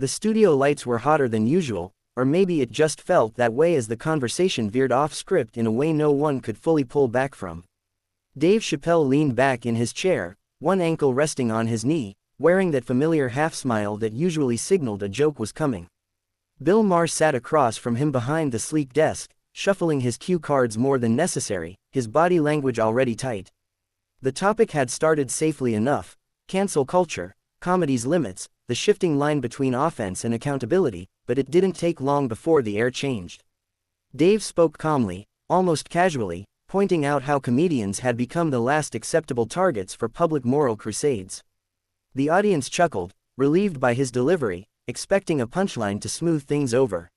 The studio lights were hotter than usual, or maybe it just felt that way as the conversation veered off script in a way no one could fully pull back from. Dave Chappelle leaned back in his chair, one ankle resting on his knee, wearing that familiar half-smile that usually signaled a joke was coming. Bill Maher sat across from him behind the sleek desk, shuffling his cue cards more than necessary, his body language already tight. The topic had started safely enough: cancel culture, comedy's limits, the shifting line between offense and accountability, but it didn't take long before the air changed. Dave spoke calmly, almost casually, pointing out how comedians had become the last acceptable targets for public moral crusades. The audience chuckled, relieved by his delivery, expecting a punchline to smooth things over.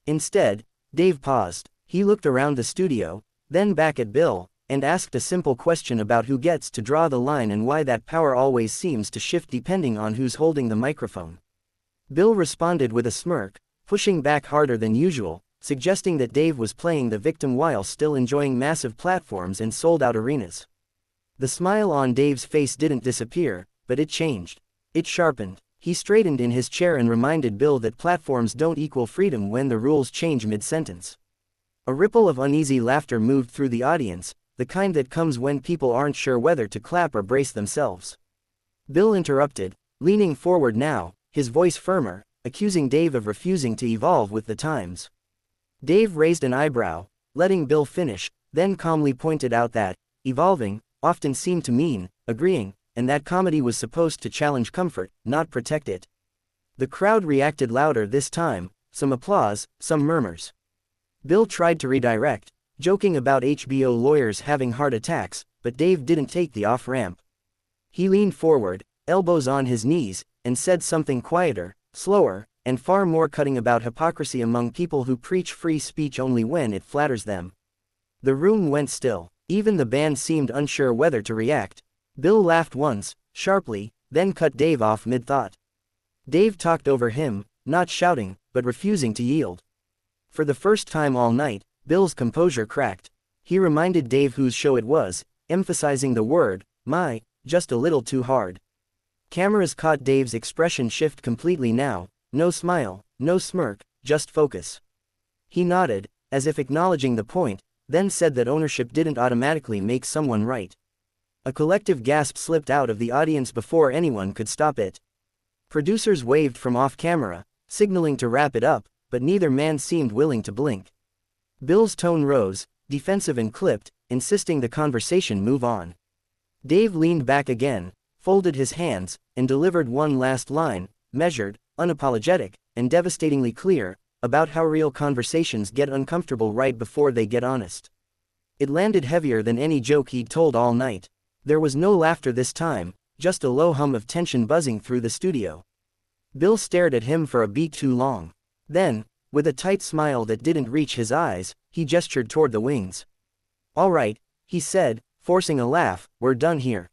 Instead, Dave paused. He looked around the studio, then back at Bill, and asked a simple question about who gets to draw the line and why that power always seems to shift depending on who's holding the microphone. Bill responded with a smirk, pushing back harder than usual, suggesting that Dave was playing the victim while still enjoying massive platforms and sold-out arenas. The smile on Dave's face didn't disappear, but it changed. It sharpened. He straightened in his chair and reminded Bill that platforms don't equal freedom when the rules change mid-sentence. A ripple of uneasy laughter moved through the audience, the kind that comes when people aren't sure whether to clap or brace themselves. Bill interrupted, leaning forward now, his voice firmer, accusing Dave of refusing to evolve with the times. Dave raised an eyebrow, letting Bill finish, then calmly pointed out that evolving often seemed to mean agreeing, and that comedy was supposed to challenge comfort, not protect it. The crowd reacted louder this time, some applause, some murmurs. Bill tried to redirect, joking about HBO lawyers having heart attacks, but Dave didn't take the off-ramp. He leaned forward, elbows on his knees, and said something quieter, slower, and far more cutting about hypocrisy among people who preach free speech only when it flatters them. The room went still. Even the band seemed unsure whether to react. Bill laughed once, sharply, then cut Dave off mid-thought. Dave talked over him, not shouting, but refusing to yield. For the first time all night, Bill's composure cracked. He reminded Dave whose show it was, emphasizing the word, "my," just a little too hard. Cameras caught Dave's expression shift completely now, no smile, no smirk, just focus. He nodded, as if acknowledging the point, then said that ownership didn't automatically make someone right. A collective gasp slipped out of the audience before anyone could stop it. Producers waved from off-camera, signaling to wrap it up, but neither man seemed willing to blink. Bill's tone rose, defensive and clipped, insisting the conversation move on. Dave leaned back again, folded his hands, and delivered one last line, measured, unapologetic, and devastatingly clear, about how real conversations get uncomfortable right before they get honest. It landed heavier than any joke he'd told all night. There was no laughter this time, just a low hum of tension buzzing through the studio. Bill stared at him for a beat too long. Then, with a tight smile that didn't reach his eyes, he gestured toward the wings. "All right," he said, forcing a laugh, "we're done here."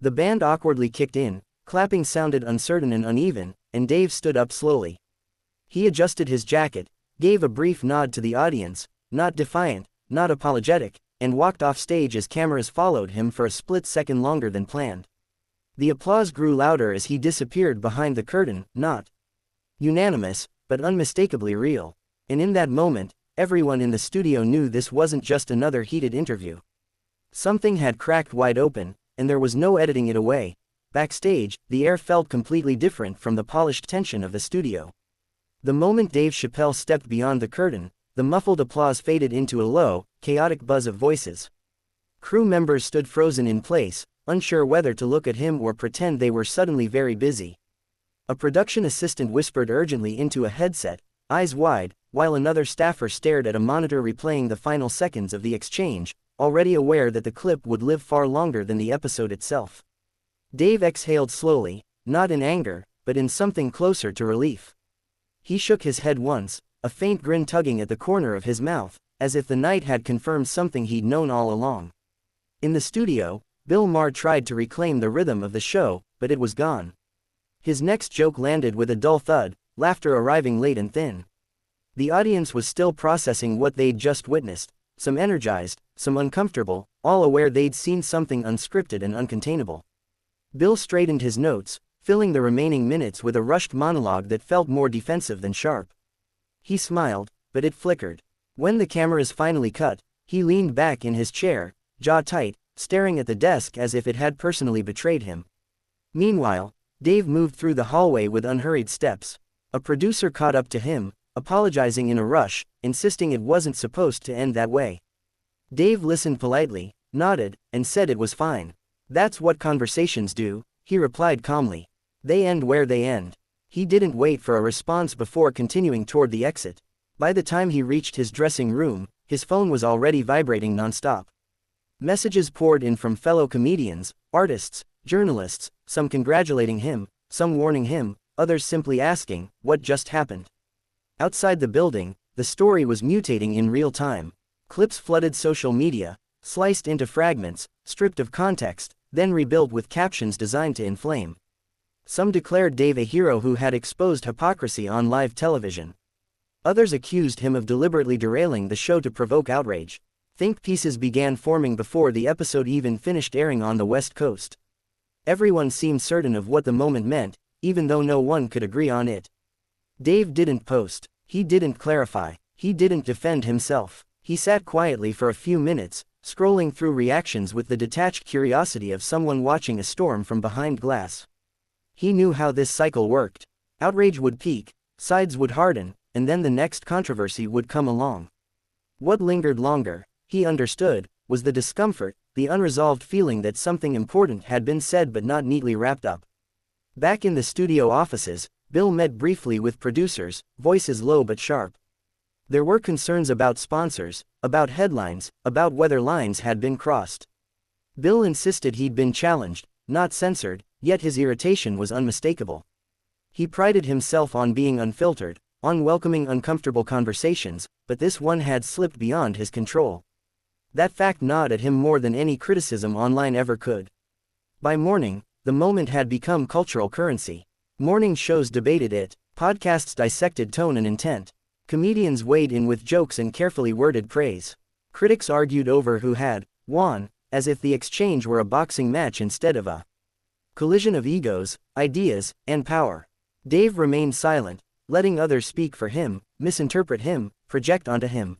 The band awkwardly kicked in, clapping sounded uncertain and uneven, and Dave stood up slowly. He adjusted his jacket, gave a brief nod to the audience, not defiant, not apologetic, and walked off stage as cameras followed him for a split second longer than planned. The applause grew louder as he disappeared behind the curtain, not unanimous, but unmistakably real. And in that moment, everyone in the studio knew this wasn't just another heated interview. Something had cracked wide open, and there was no editing it away. Backstage, the air felt completely different from the polished tension of the studio. The moment Dave Chappelle stepped beyond the curtain, the muffled applause faded into a low, chaotic buzz of voices. Crew members stood frozen in place, unsure whether to look at him or pretend they were suddenly very busy. A production assistant whispered urgently into a headset, eyes wide, while another staffer stared at a monitor replaying the final seconds of the exchange, already aware that the clip would live far longer than the episode itself. Dave exhaled slowly, not in anger, but in something closer to relief. He shook his head once, a faint grin tugging at the corner of his mouth, as if the night had confirmed something he'd known all along. In the studio, Bill Maher tried to reclaim the rhythm of the show, but it was gone. His next joke landed with a dull thud, laughter arriving late and thin. The audience was still processing what they'd just witnessed, some energized, some uncomfortable, all aware they'd seen something unscripted and uncontainable. Bill straightened his notes, filling the remaining minutes with a rushed monologue that felt more defensive than sharp. He smiled, but it flickered. When the cameras finally cut, he leaned back in his chair, jaw tight, staring at the desk as if it had personally betrayed him. Meanwhile, Dave moved through the hallway with unhurried steps. A producer caught up to him, apologizing in a rush, insisting it wasn't supposed to end that way. Dave listened politely, nodded, and said it was fine. "That's what conversations do," he replied calmly. "They end where they end." He didn't wait for a response before continuing toward the exit. By the time he reached his dressing room, his phone was already vibrating nonstop. Messages poured in from fellow comedians, artists, journalists, some congratulating him, some warning him, others simply asking, what just happened? Outside the building, the story was mutating in real time. Clips flooded social media, sliced into fragments, stripped of context, then rebuilt with captions designed to inflame. Some declared Dave a hero who had exposed hypocrisy on live television. Others accused him of deliberately derailing the show to provoke outrage. Think pieces began forming before the episode even finished airing on the West Coast. Everyone seemed certain of what the moment meant, even though no one could agree on it. Dave didn't post. He didn't clarify. He didn't defend himself. He sat quietly for a few minutes, scrolling through reactions with the detached curiosity of someone watching a storm from behind glass. He knew how this cycle worked. Outrage would peak, sides would harden, and then the next controversy would come along. What lingered longer, he understood, was the discomfort, the unresolved feeling that something important had been said but not neatly wrapped up. Back in the studio offices, Bill met briefly with producers, voices low but sharp. There were concerns about sponsors, about headlines, about whether lines had been crossed. Bill insisted he'd been challenged, not censored, yet his irritation was unmistakable. He prided himself on being unfiltered, on welcoming uncomfortable conversations, but this one had slipped beyond his control. That fact gnawed at him more than any criticism online ever could. By morning, the moment had become cultural currency. Morning shows debated it, podcasts dissected tone and intent. Comedians weighed in with jokes and carefully worded praise. Critics argued over who had won, as if the exchange were a boxing match instead of a collision of egos, ideas, and power. Dave remained silent, letting others speak for him, misinterpret him, project onto him.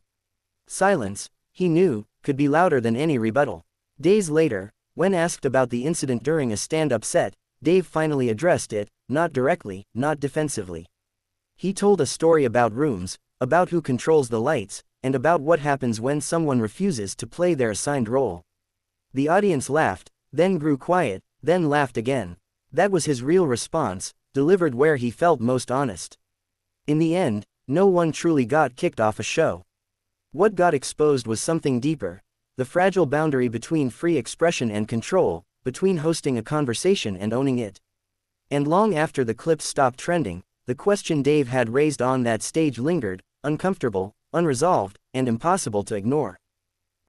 Silence, he knew, could be louder than any rebuttal. Days later, when asked about the incident during a stand-up set, Dave finally addressed it, not directly, not defensively. He told a story about rooms, about who controls the lights, and about what happens when someone refuses to play their assigned role. The audience laughed, then grew quiet, then laughed again. That was his real response, delivered where he felt most honest. In the end, no one truly got kicked off a show. What got exposed was something deeper. The fragile boundary between free expression and control, between hosting a conversation and owning it. And long after the clips stopped trending, the question Dave had raised on that stage lingered, uncomfortable, unresolved, and impossible to ignore.